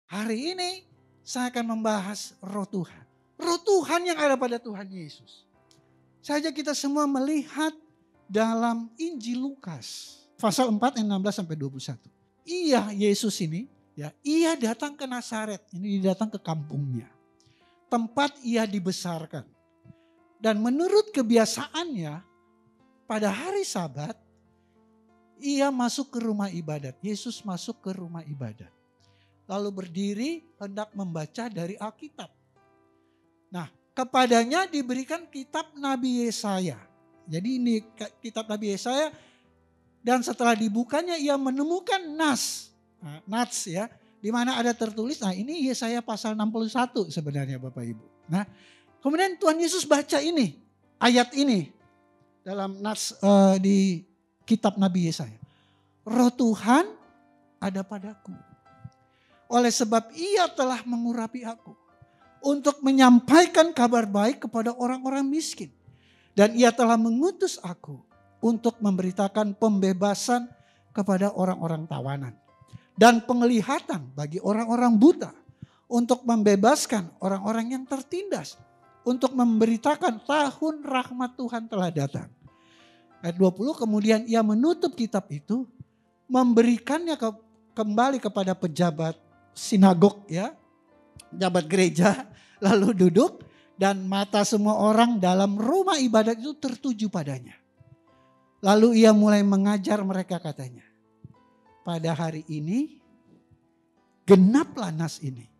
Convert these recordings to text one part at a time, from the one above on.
Hari ini saya akan membahas roh Tuhan. Roh Tuhan yang ada pada Tuhan Yesus. Saja kita semua melihat dalam Injil Lukas. Pasal 4 ayat 16 sampai 21. Iya, Yesus ini, ya, ia datang ke Nazaret. Ini datang ke kampungnya. Tempat ia dibesarkan. Dan menurut kebiasaannya, pada hari Sabat, ia masuk ke rumah ibadat. Yesus masuk ke rumah ibadat. Lalu berdiri hendak membaca dari Alkitab. Nah, kepadanya diberikan kitab Nabi Yesaya. Jadi ini kitab Nabi Yesaya, dan setelah dibukanya ia menemukan nas. Nah, nats ya, di mana ada tertulis, nah ini Yesaya pasal 61 sebenarnya Bapak Ibu. Nah, kemudian Tuhan Yesus baca ini, ayat ini dalam nats di kitab Nabi Yesaya. Roh Tuhan ada padaku. Oleh sebab ia telah mengurapi aku untuk menyampaikan kabar baik kepada orang-orang miskin. Dan ia telah mengutus aku untuk memberitakan pembebasan kepada orang-orang tawanan. Dan penglihatan bagi orang-orang buta. Untuk membebaskan orang-orang yang tertindas. Untuk memberitakan tahun rahmat Tuhan telah datang. Ayat 20, kemudian ia menutup kitab itu. Memberikannya kembali kepada pejabat sinagog, ya, pejabat gereja, lalu duduk dan mata semua orang dalam rumah ibadat itu tertuju padanya. Lalu ia mulai mengajar mereka, katanya, pada hari ini genaplah nas ini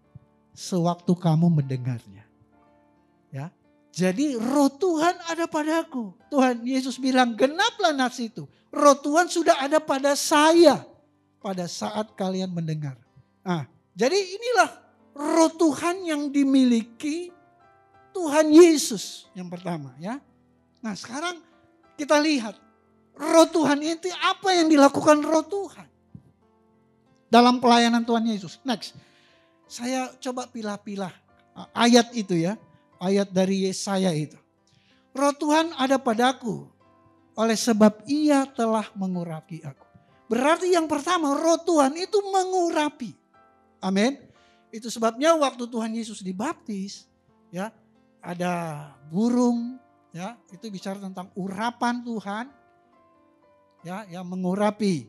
sewaktu kamu mendengarnya. Ya, jadi roh Tuhan ada padaku. Tuhan Yesus bilang genaplah nas itu. Roh Tuhan sudah ada pada saya pada saat kalian mendengar. Nah, jadi inilah roh Tuhan yang dimiliki Tuhan Yesus yang pertama, ya. Nah, sekarang kita lihat roh Tuhan itu apa yang dilakukan roh Tuhan dalam pelayanan Tuhan Yesus. Next, saya coba pilah-pilah ayat itu, ya, ayat dari Yesaya itu. Roh Tuhan ada padaku oleh sebab ia telah mengurapi aku. Berarti yang pertama, roh Tuhan itu mengurapi. Amin. Itu sebabnya waktu Tuhan Yesus dibaptis, ya, ada burung, ya, itu bicara tentang urapan Tuhan, ya, yang mengurapi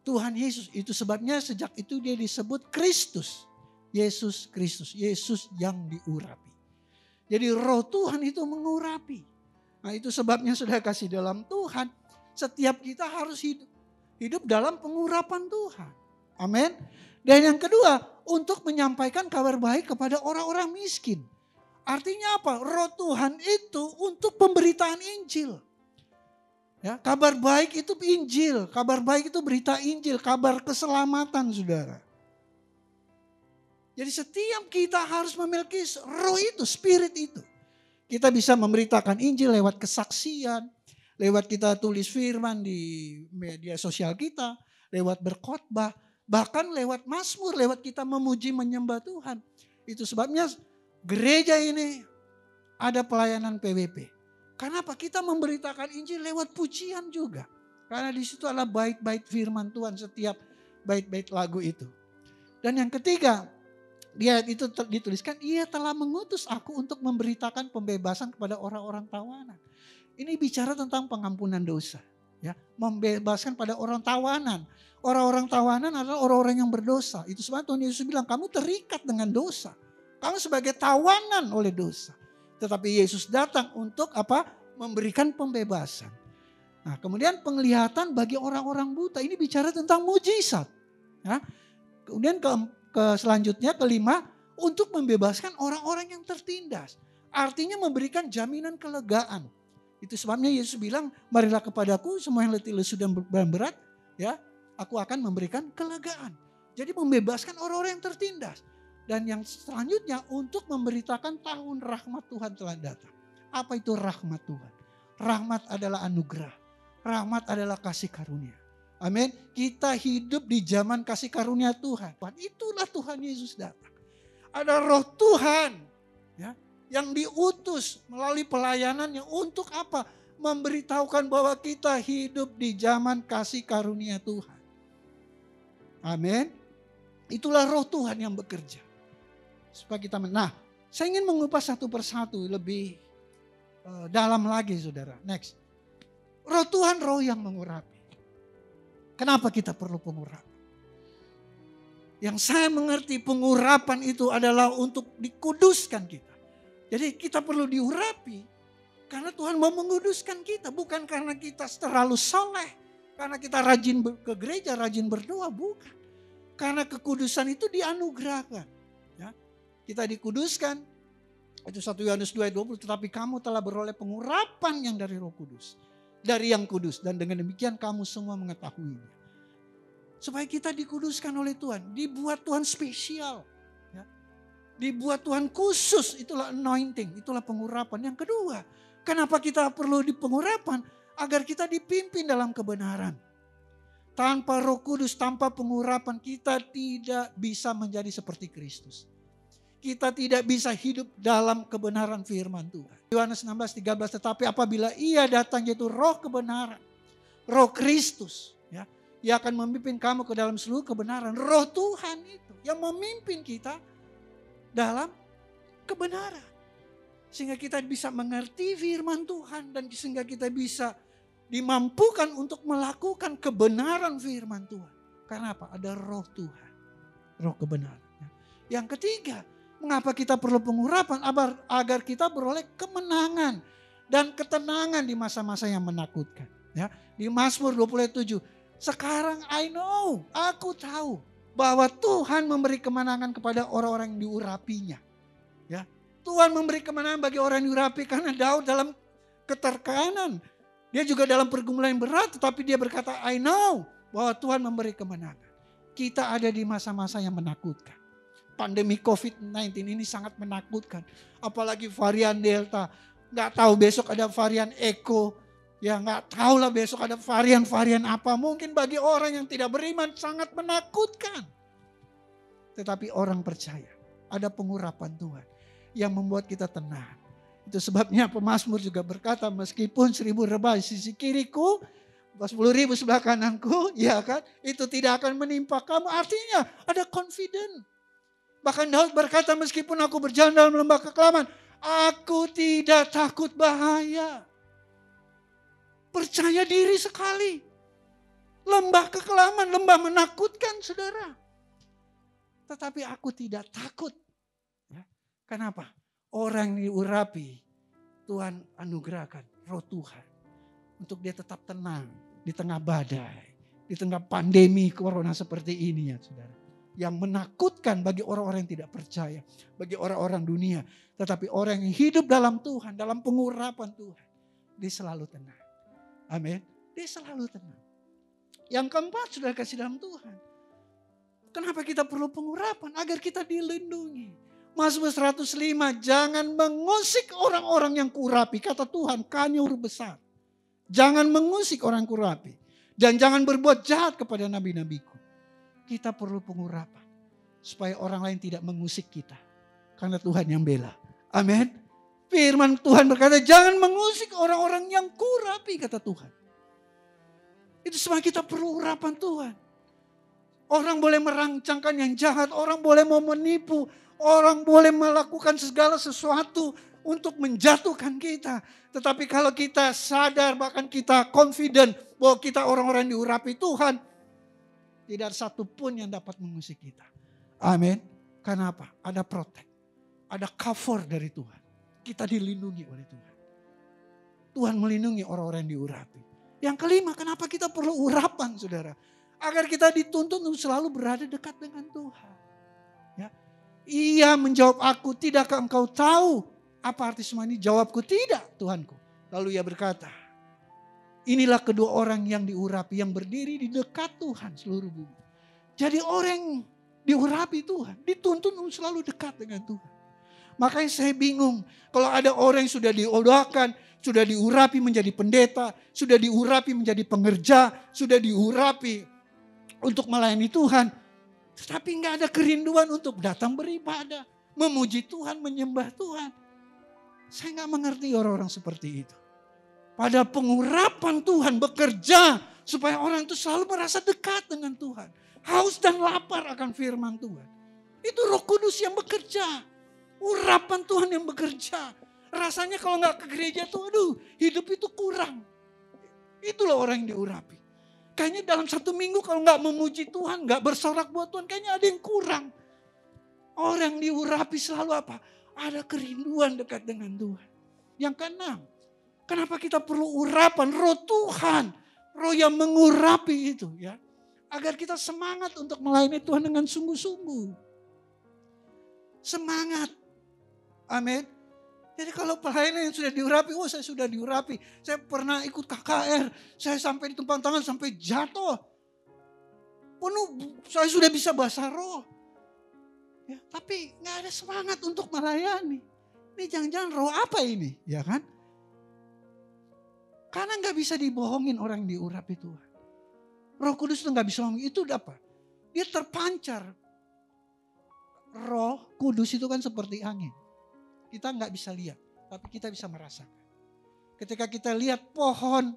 Tuhan Yesus. Itu sebabnya sejak itu dia disebut Kristus. Yesus Kristus, Yesus yang diurapi. Jadi roh Tuhan itu mengurapi. Nah, itu sebabnya sudah kasih dalam Tuhan, setiap kita harus hidup dalam pengurapan Tuhan. Amin. Dan yang kedua, untuk menyampaikan kabar baik kepada orang-orang miskin. Artinya apa? Roh Tuhan itu untuk pemberitaan Injil. Ya, kabar baik itu Injil, kabar baik itu berita Injil, kabar keselamatan, saudara. Jadi setiap kita harus memiliki roh itu, spirit itu. Kita bisa memberitakan Injil lewat kesaksian, lewat kita tulis firman di media sosial kita, lewat berkhotbah, bahkan lewat mazmur, lewat kita memuji menyembah Tuhan. Itu sebabnya gereja ini ada pelayanan PWP. Kenapa? Kita memberitakan Injil lewat pujian juga. Karena di situ adalah bait-bait firman Tuhan, setiap bait-bait lagu itu. Dan yang ketiga, di ayat itu dituliskan, ia telah mengutus aku untuk memberitakan pembebasan kepada orang-orang tawanan. Ini bicara tentang pengampunan dosa. Ya, membebaskan pada orang tawanan. Orang-orang tawanan adalah orang-orang yang berdosa. Itu sebab Tuhan Yesus bilang, kamu terikat dengan dosa. Kamu sebagai tawanan oleh dosa. Tetapi Yesus datang untuk apa? Memberikan pembebasan. Nah, kemudian penglihatan bagi orang-orang buta. Ini bicara tentang mujizat. Ya. Kemudian selanjutnya kelima, untuk membebaskan orang-orang yang tertindas. Artinya memberikan jaminan kelegaan. Itu sebabnya Yesus bilang, marilah kepadaku semua yang letih lesu dan berat, ya, aku akan memberikan kelegaan. Jadi membebaskan orang-orang yang tertindas. Dan yang selanjutnya untuk memberitakan tahun rahmat Tuhan telah datang. Apa itu rahmat Tuhan? Rahmat adalah anugerah. Rahmat adalah kasih karunia. Amin. Kita hidup di zaman kasih karunia Tuhan. Itulah Tuhan Yesus datang. Ada roh Tuhan, ya, yang diutus melalui pelayanannya untuk apa? Memberitahukan bahwa kita hidup di zaman kasih karunia Tuhan. Amin. Itulah roh Tuhan yang bekerja. Supaya kita, nah, saya ingin mengupas satu persatu lebih dalam lagi, saudara. Next. Roh Tuhan roh yang mengurapi. Kenapa kita perlu pengurapan? Yang saya mengerti pengurapan itu adalah untuk dikuduskan kita. Jadi kita perlu diurapi. Karena Tuhan mau menguduskan kita. Bukan karena kita terlalu soleh. Karena kita rajin ke gereja, rajin berdoa. Bukan. Karena kekudusan itu dianugerahkan. Ya. Kita dikuduskan. Itu 1 Yohanes 2 ayat 20. Tetapi kamu telah beroleh pengurapan yang dari Roh Kudus. Dari yang kudus. Dan dengan demikian kamu semua mengetahuinya. Supaya kita dikuduskan oleh Tuhan. Dibuat Tuhan spesial. Ya. Dibuat Tuhan khusus. Itulah anointing. Itulah pengurapan. Yang kedua. Kenapa kita perlu di pengurapan? Agar kita dipimpin dalam kebenaran. Tanpa Roh Kudus, tanpa pengurapan, kita tidak bisa menjadi seperti Kristus. Kita tidak bisa hidup dalam kebenaran firman Tuhan. Yohanes 16:13, tetapi apabila ia datang yaitu roh kebenaran, roh Kristus, ya, ia akan memimpin kamu ke dalam seluruh kebenaran. Roh Tuhan itu yang memimpin kita dalam kebenaran. Sehingga kita bisa mengerti firman Tuhan dan sehingga kita bisa dimampukan untuk melakukan kebenaran firman Tuhan. Karena apa? Ada roh Tuhan. Roh kebenaran. Yang ketiga, mengapa kita perlu pengurapan? Agar kita beroleh kemenangan dan ketenangan di masa-masa yang menakutkan. Ya, di Mazmur 20:7. Sekarang aku tahu bahwa Tuhan memberi kemenangan kepada orang-orang yang diurapinya. Ya, Tuhan memberi kemenangan bagi orang yang diurapi karena Daud dalam keterkanan. Dia juga dalam pergumulan yang berat, tetapi dia berkata, I know bahwa Tuhan memberi kemenangan. Kita ada di masa-masa yang menakutkan. Pandemi COVID-19 ini sangat menakutkan. Apalagi varian Delta. Gak tahu besok ada varian Echo. Ya gak tahu lah besok ada varian-varian apa. Mungkin bagi orang yang tidak beriman sangat menakutkan. Tetapi orang percaya ada pengurapan Tuhan yang membuat kita tenang. Itu sebabnya pemazmur juga berkata, meskipun 1.000 rebah di sisi kiriku, 10.000 sebelah kananku, ya kan, itu tidak akan menimpa kamu. Artinya ada confident. Bahkan Daud berkata, meskipun aku berjalan dalam lembah kekelaman, aku tidak takut bahaya. Percaya diri sekali. Lembah kekelaman, lembah menakutkan, saudara. Tetapi aku tidak takut. Ya. Kenapa? Orang yang diurapi, Tuhan anugerahkan roh Tuhan. Untuk dia tetap tenang di tengah badai. Di tengah pandemi corona seperti ini ya saudara. Yang menakutkan bagi orang-orang yang tidak percaya. Bagi orang-orang dunia. Tetapi orang yang hidup dalam Tuhan, dalam pengurapan Tuhan. Dia selalu tenang. Amin. Dia selalu tenang. Yang keempat saudara kasih dalam Tuhan. Kenapa kita perlu pengurapan? Agar kita dilindungi. Mazmur 105, jangan mengusik orang-orang yang kurapi. Kata Tuhan, kanyur besar. Jangan mengusik orang kurapi. Dan jangan berbuat jahat kepada nabi-nabiku. Kita perlu pengurapan. Supaya orang lain tidak mengusik kita. Karena Tuhan yang bela. Amin. Firman Tuhan berkata, jangan mengusik orang-orang yang kurapi, kata Tuhan. Itu sebab kita perlu urapan Tuhan. Orang boleh merancangkan yang jahat. Orang boleh mau menipu. Orang boleh melakukan segala sesuatu untuk menjatuhkan kita. Tetapi kalau kita sadar, bahkan kita confident bahwa kita orang-orang diurapi Tuhan. Tidak ada satupun yang dapat mengusik kita. Amin. Karena apa? Ada protect. Ada cover dari Tuhan. Kita dilindungi oleh Tuhan. Tuhan melindungi orang-orang yang diurapi. Yang kelima, kenapa kita perlu urapan saudara? Agar kita dituntut untuk selalu berada dekat dengan Tuhan. Ya. Ia menjawab aku, tidakkah engkau tahu apa arti semua ini? Jawabku, tidak Tuhanku. Lalu ia berkata, inilah kedua orang yang diurapi, yang berdiri di dekat Tuhan seluruh bumi. Jadi orang yang diurapi Tuhan, dituntut untuk selalu dekat dengan Tuhan. Makanya saya bingung, kalau ada orang yang sudah diodoakan, sudah diurapi menjadi pendeta, sudah diurapi menjadi pengerja, sudah diurapi untuk melayani Tuhan. Tetapi gak ada kerinduan untuk datang beribadah. Memuji Tuhan, menyembah Tuhan. Saya gak mengerti orang-orang seperti itu. Padahal pengurapan Tuhan bekerja supaya orang itu selalu merasa dekat dengan Tuhan. Haus dan lapar akan firman Tuhan. Itu Roh Kudus yang bekerja. Urapan Tuhan yang bekerja. Rasanya kalau nggak ke gereja tuh, aduh, hidup itu kurang. Itulah orang yang diurapi. Kayaknya dalam 1 minggu kalau nggak memuji Tuhan, nggak bersorak buat Tuhan, kayaknya ada yang kurang. Orang diurapi selalu apa? Ada kerinduan dekat dengan Tuhan. Yang keenam, kenapa kita perlu urapan Roh Tuhan? Roh yang mengurapi itu ya. Agar kita semangat untuk melayani Tuhan dengan sungguh-sungguh. Semangat. Amin. Jadi kalau pelayanan yang sudah diurapi, oh saya sudah diurapi. Saya pernah ikut KKR, saya sampai di tempat tangan sampai jatuh. Penuh, saya sudah bisa bahasa roh. Ya, tapi gak ada semangat untuk melayani. Ini jangan-jangan roh apa ini? Ya kan? Karena gak bisa dibohongin orang yang diurapi Tuhan. Roh Kudus itu gak bisa bohong. Itu apa? Dia terpancar. Roh Kudus itu kan seperti angin. Kita gak bisa lihat, tapi kita bisa merasakan. Ketika kita lihat pohon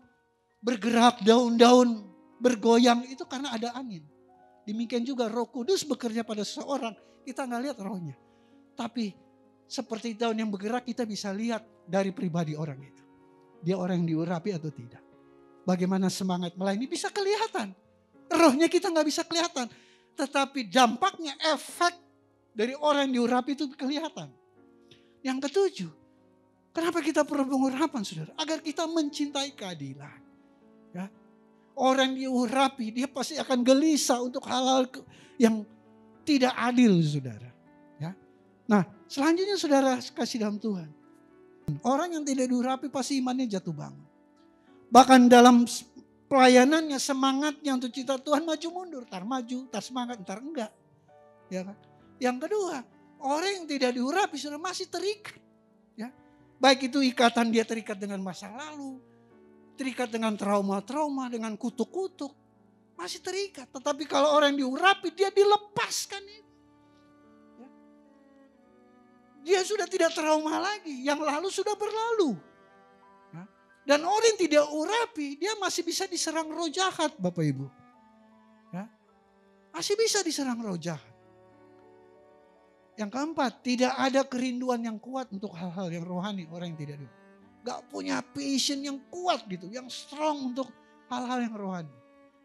bergerak, daun-daun bergoyang, itu karena ada angin. Demikian juga Roh Kudus bekerja pada seseorang, kita gak lihat rohnya. Tapi seperti daun yang bergerak, kita bisa lihat dari pribadi orang itu. Dia orang yang diurapi atau tidak. Bagaimana semangat melayani bisa kelihatan. Rohnya kita gak bisa kelihatan. Tetapi dampaknya, efek dari orang yang diurapi itu kelihatan. Yang ketujuh, kenapa kita perlu pengurapan saudara? Agar kita mencintai keadilan. Ya. Orang diurapi, dia pasti akan gelisah untuk hal-hal yang tidak adil saudara. Ya. Nah selanjutnya saudara kasih dalam Tuhan. Orang yang tidak diurapi pasti imannya jatuh bangun. Bahkan dalam pelayanannya, semangatnya untuk cinta Tuhan maju mundur. Ntar maju, ntar semangat, ntar enggak. Ya kan? Yang kedua, orang yang tidak diurapi sudah masih terikat. Ya. Baik itu ikatan dia terikat dengan masa lalu. Terikat dengan trauma-trauma, dengan kutuk-kutuk. Masih terikat. Tetapi kalau orang yang diurapi dia dilepaskan itu. Ya. Dia sudah tidak trauma lagi. Yang lalu sudah berlalu. Ya. Dan orang yang tidak urapi dia masih bisa diserang roh jahat Bapak Ibu. Ya. Masih bisa diserang roh jahat. Yang keempat, tidak ada kerinduan yang kuat untuk hal-hal yang rohani. Orang yang tidak gak punya passion yang kuat gitu, yang strong untuk hal-hal yang rohani.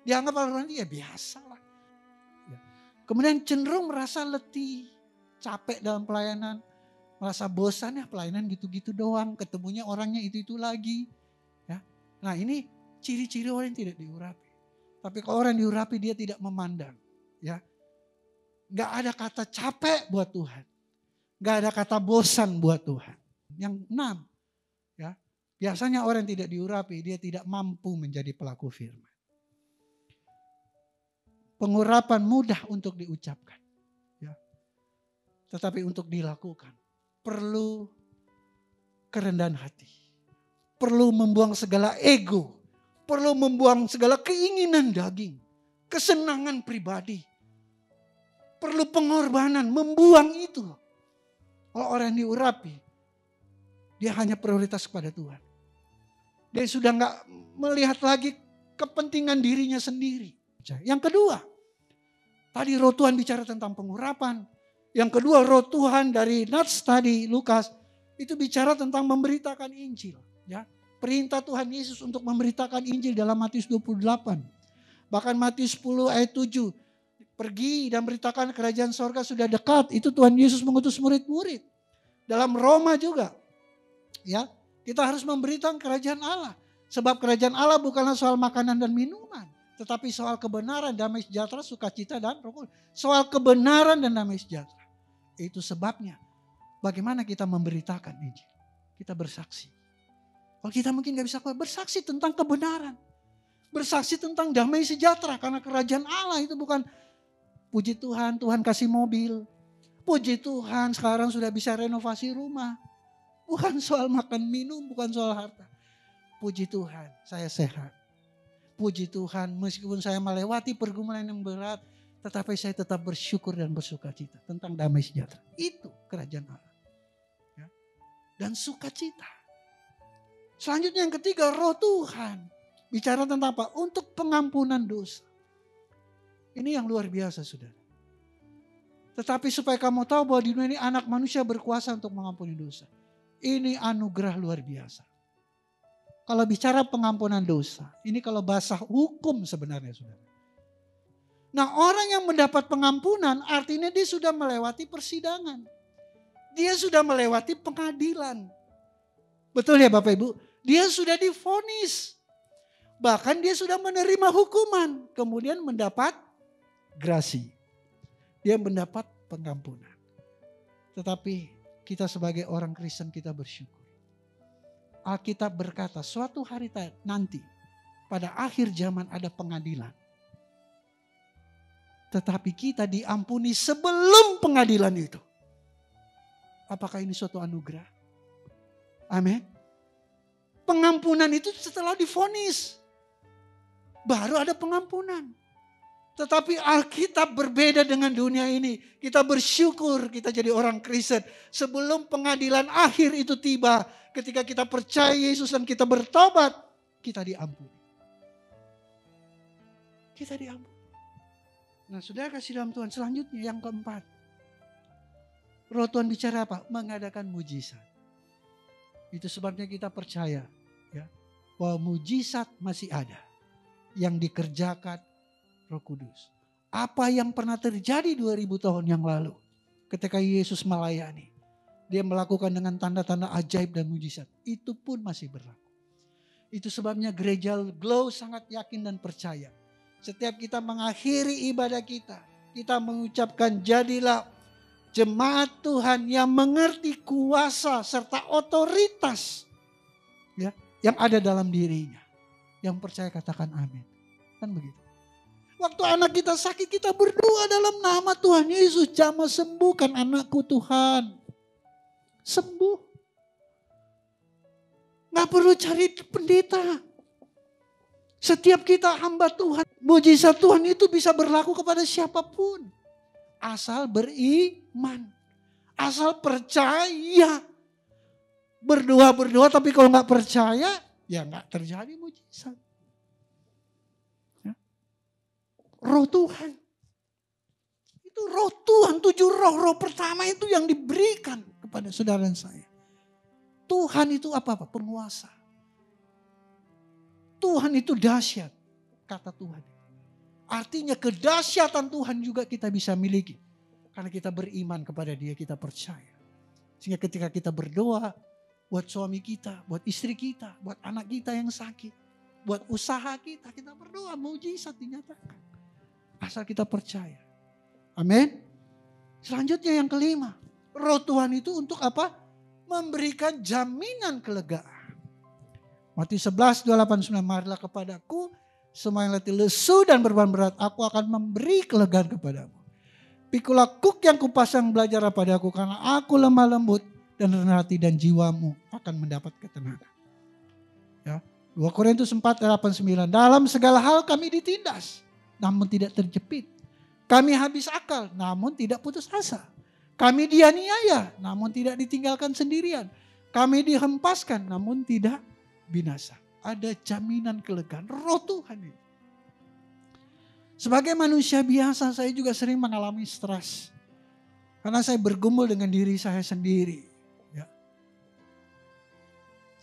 Dianggap hal rohani ya biasa lah. Ya. Kemudian cenderung merasa letih, capek dalam pelayanan. Merasa bosan ya pelayanan gitu-gitu doang, ketemunya orangnya itu-itu lagi. Ya. Nah ini ciri-ciri orang yang tidak diurapi. Tapi kalau orang diurapi dia tidak memandang. Ya. Gak ada kata capek buat Tuhan. Gak ada kata bosan buat Tuhan. Yang 6. Ya, biasanya orang yang tidak diurapi dia tidak mampu menjadi pelaku firman. Pengurapan mudah untuk diucapkan. Ya. Tetapi untuk dilakukan perlu kerendahan hati. Perlu membuang segala ego. Perlu membuang segala keinginan daging. Kesenangan pribadi. Perlu pengorbanan, membuang itu. Kalau orang yang diurapi, dia hanya prioritas kepada Tuhan. Dia sudah gak melihat lagi kepentingan dirinya sendiri. Yang kedua, tadi roh Tuhan bicara tentang pengurapan. Yang kedua roh Tuhan dari Nats tadi, Lukas, itu bicara tentang memberitakan Injil. Ya, perintah Tuhan Yesus untuk memberitakan Injil dalam Matius 28. Bahkan Matius 10 ayat 7. Pergi dan beritakan kerajaan sorga sudah dekat. Itu Tuhan Yesus mengutus murid-murid. Dalam Roma juga. Ya, kita harus memberitakan kerajaan Allah. Sebab kerajaan Allah bukanlah soal makanan dan minuman. Tetapi soal kebenaran, damai sejahtera, sukacita dan roh kudus. Soal kebenaran dan damai sejahtera. Itu sebabnya. Bagaimana kita memberitakan Injil. Kita bersaksi. Kalau kita mungkin gak bisa bersaksi tentang kebenaran. Bersaksi tentang damai sejahtera. Karena kerajaan Allah itu bukan... Puji Tuhan, Tuhan kasih mobil. Puji Tuhan, sekarang sudah bisa renovasi rumah. Bukan soal makan minum, bukan soal harta. Puji Tuhan, saya sehat. Puji Tuhan, meskipun saya melewati pergumulan yang berat, tetapi saya tetap bersyukur dan bersukacita tentang damai sejahtera. Itu kerajaan Allah. Ya. Dan sukacita. Selanjutnya yang ketiga, roh Tuhan. Bicara tentang apa? Untuk pengampunan dosa. Ini yang luar biasa, saudara. Tetapi supaya kamu tahu bahwa di dunia ini anak manusia berkuasa untuk mengampuni dosa. Ini anugerah luar biasa. Kalau bicara pengampunan dosa, ini kalau bahasa hukum sebenarnya, saudara. Nah, orang yang mendapat pengampunan artinya dia sudah melewati persidangan. Dia sudah melewati pengadilan. Betul ya Bapak Ibu? Dia sudah divonis. Bahkan dia sudah menerima hukuman. Kemudian mendapat grasi. Dia mendapat pengampunan. Tetapi kita sebagai orang Kristen kita bersyukur. Alkitab berkata suatu hari nanti pada akhir zaman ada pengadilan. Tetapi kita diampuni sebelum pengadilan itu. Apakah ini suatu anugerah? Amin. Pengampunan itu setelah divonis. Baru ada pengampunan. Tetapi Alkitab berbeda dengan dunia ini. Kita bersyukur kita jadi orang Kristen. Sebelum pengadilan akhir itu tiba. Ketika kita percaya Yesus dan kita bertobat. Kita diampuni. Kita diampuni. Nah, saudara kasih dalam Tuhan, selanjutnya yang keempat. Roh Tuhan bicara apa? Mengadakan mujizat. Itu sebabnya kita percaya ya, bahwa mujizat masih ada. Yang dikerjakan Roh Kudus. Apa yang pernah terjadi 2000 tahun yang lalu. Ketika Yesus melayani. Dia melakukan dengan tanda-tanda ajaib dan mujizat. Itu pun masih berlaku. Itu sebabnya gereja Glow sangat yakin dan percaya. Setiap kita mengakhiri ibadah kita. Kita mengucapkan jadilah jemaat Tuhan yang mengerti kuasa serta otoritas. Ya, yang ada dalam dirinya. Yang percaya katakan amin. Kan begitu. Waktu anak kita sakit kita berdoa dalam nama Tuhan Yesus. Jamah sembuhkan anakku Tuhan. Sembuh. Gak perlu cari pendeta. Setiap kita hamba Tuhan. Mujizat Tuhan itu bisa berlaku kepada siapapun. Asal beriman. Asal percaya. Berdoa tapi kalau gak percaya. Ya gak terjadi mujizat. Roh Tuhan. Itu roh Tuhan. 7 roh pertama itu yang diberikan kepada saudara dan saya. Tuhan itu apa? Penguasa. Tuhan itu dahsyat. Kata Tuhan. Artinya kedahsyatan Tuhan juga kita bisa miliki. Karena kita beriman kepada Dia, kita percaya. Sehingga ketika kita berdoa buat suami kita, buat istri kita, buat anak kita yang sakit. Buat usaha kita, kita berdoa mujizat dinyatakan. Asal kita percaya. Amin. Selanjutnya yang kelima. Roh Tuhan itu untuk apa? Memberikan jaminan kelegaan. Matius 11:28-29. Marilah kepadaku semua yang letih lesu dan beban berat. Aku akan memberi kelegaan kepadamu. Pikulah kuk yang kupasang belajar padaku. Karena aku lemah lembut dan rendah hati dan jiwamu akan mendapat ketenangan. Ya, 2 Korintus 4:8-9. Dalam segala hal kami ditindas. Namun tidak terjepit. Kami habis akal, namun tidak putus asa. Kami dianiaya, namun tidak ditinggalkan sendirian. Kami dihempaskan, namun tidak binasa. Ada jaminan kelegaan roh Tuhan itu. Sebagai manusia biasa, saya juga sering mengalami stres. Karena saya bergumul dengan diri saya sendiri. Ya.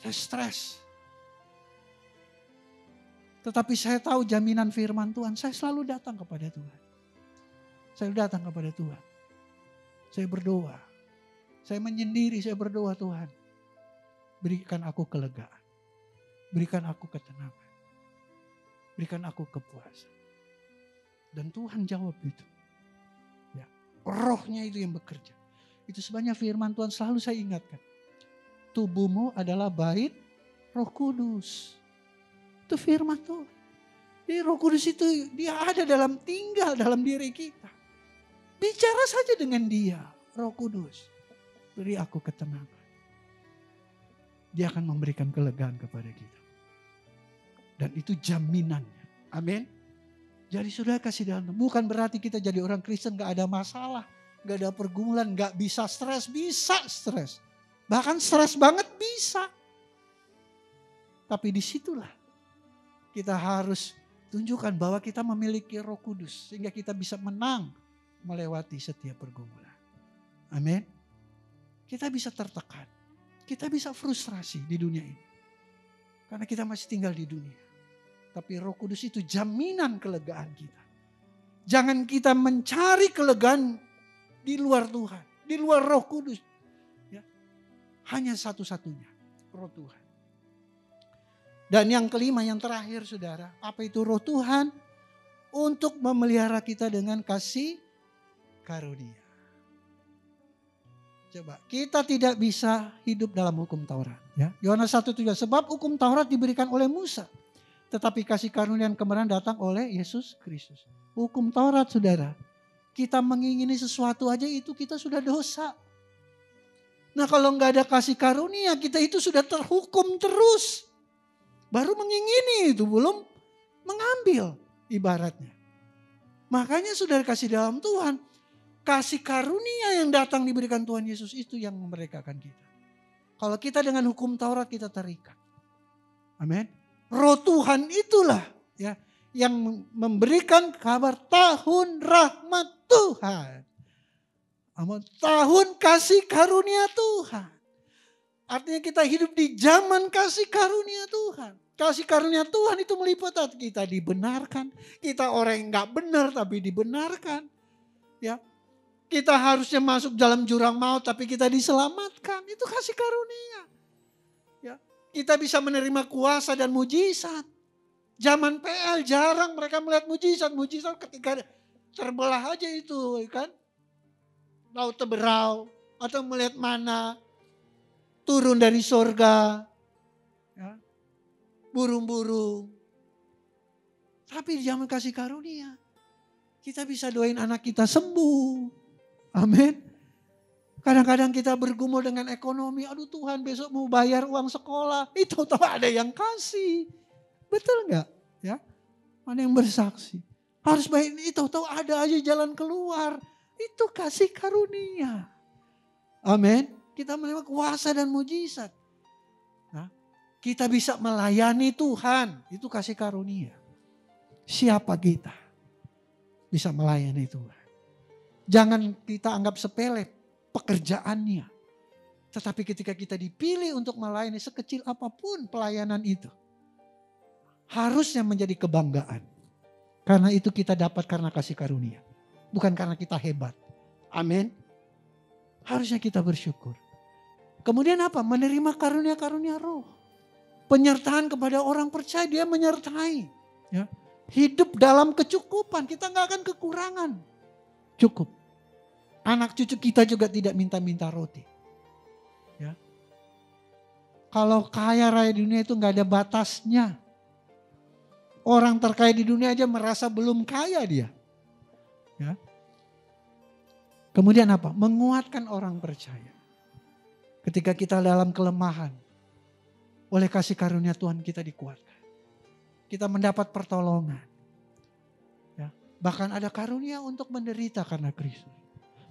Saya stres. Tetapi saya tahu jaminan firman Tuhan. Saya selalu datang kepada Tuhan. Saya datang kepada Tuhan. Saya berdoa. Saya menyendiri, saya berdoa Tuhan. Berikan aku kelegaan. Berikan aku ketenangan. Berikan aku kepuasan. Dan Tuhan jawab itu. Ya, rohnya itu yang bekerja. Itu sebabnya firman Tuhan selalu saya ingatkan. Tubuhmu adalah bait Roh Kudus. Itu firman Tuhan. Jadi Roh Kudus itu dia ada tinggal dalam diri kita. Bicara saja dengan dia, Roh Kudus. Beri aku ketenangan. Dia akan memberikan kelegaan kepada kita. Dan itu jaminannya. Amin. Jadi saudara kasih dalam. Bukan berarti kita jadi orang Kristen gak ada masalah. Gak ada pergumulan, gak bisa stres. Bisa stres. Bahkan stres banget bisa. Tapi disitulah kita harus Tunjukkan bahwa kita memiliki Roh Kudus sehingga kita bisa menang melewati setiap pergumulan. Amin. Kita bisa tertekan. Kita bisa frustrasi di dunia ini. Karena kita masih tinggal di dunia. Tapi Roh Kudus itu jaminan kelegaan kita. Jangan kita mencari kelegaan di luar Tuhan. Di luar Roh Kudus. Ya. Hanya satu-satunya Roh Tuhan. Dan yang kelima, yang terakhir saudara. Apa itu Roh Tuhan? Untuk memelihara kita dengan kasih karunia. Coba, kita tidak bisa hidup dalam hukum Taurat. Ya. Yohanes 1:7, sebab hukum Taurat diberikan oleh Musa. Tetapi kasih karunia dan kebenaran datang oleh Yesus Kristus. Hukum Taurat saudara. Kita mengingini sesuatu aja itu kita sudah dosa. Nah kalau nggak ada kasih karunia kita itu sudah terhukum terus. Baru mengingini itu belum mengambil ibaratnya. Makanya saudara kasih dalam Tuhan. Kasih karunia yang datang diberikan Tuhan Yesus itu yang memerdekakan kita. Kalau kita dengan hukum Taurat kita terikat. Amin. Roh Tuhan itulah ya yang memberikan kabar tahun rahmat Tuhan. Tahun kasih karunia Tuhan. Artinya kita hidup di zaman kasih karunia Tuhan. Kasih karunia Tuhan itu meliputi kita dibenarkan. Kita orang yang gak benar tapi dibenarkan. Ya, kita harusnya masuk dalam jurang maut tapi kita diselamatkan. Itu kasih karunia. Ya, kita bisa menerima kuasa dan mujizat. Zaman PL jarang mereka melihat mujizat. Mujizat ketika terbelah aja itu kan. Laut terberau atau melihat mana turun dari sorga. Ya, burung-burung. Tapi di zaman kasih karunia. Kita bisa doain anak kita sembuh. Amin. Kadang-kadang kita bergumul dengan ekonomi. Aduh Tuhan besok mau bayar uang sekolah. Itu tahu ada yang kasih. Betul enggak? Ya. Mana yang bersaksi? Harus baik ini tahu ada aja jalan keluar. Itu kasih karunia. Amin. Kita menerima kuasa dan mujizat. Nah, kita bisa melayani Tuhan. Itu kasih karunia. Siapa kita bisa melayani Tuhan? Jangan kita anggap sepele pekerjaannya. Tetapi ketika kita dipilih untuk melayani sekecil apapun pelayanan itu. Harusnya menjadi kebanggaan. Karena itu kita dapat karena kasih karunia. Bukan karena kita hebat. Amin. Harusnya kita bersyukur. Kemudian apa? Menerima karunia-karunia roh. Penyertaan kepada orang percaya dia menyertai. Ya. Hidup dalam kecukupan. Kita gak akan kekurangan. Cukup. Anak cucu kita juga tidak minta-minta roti. Ya. Kalau kaya raya di dunia itu gak ada batasnya. Orang terkaya di dunia aja merasa belum kaya dia. Ya. Kemudian apa? Menguatkan orang percaya. Ketika kita dalam kelemahan. Oleh kasih karunia Tuhan kita dikuatkan. Kita mendapat pertolongan. Ya. Bahkan ada karunia untuk menderita karena Kristus.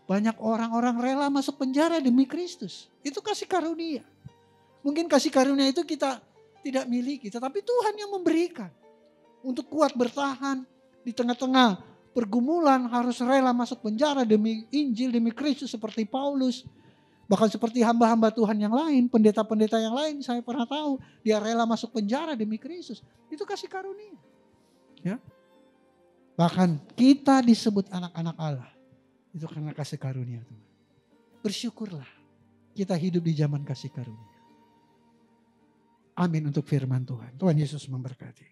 Banyak orang-orang rela masuk penjara demi Kristus. Itu kasih karunia. Mungkin kasih karunia itu kita tidak miliki. Tetapi Tuhan yang memberikan. Untuk kuat bertahan di tengah-tengah pergumulan harus rela masuk penjara demi Injil, demi Kristus seperti Paulus. Bahkan seperti hamba-hamba Tuhan yang lain, pendeta-pendeta yang lain saya pernah tahu. Dia rela masuk penjara demi Kristus. Itu kasih karunia. Ya. Bahkan kita disebut anak-anak Allah. Itu karena kasih karunia Tuhan. Bersyukurlah kita hidup di zaman kasih karunia. Amin untuk firman Tuhan. Tuhan Yesus memberkati.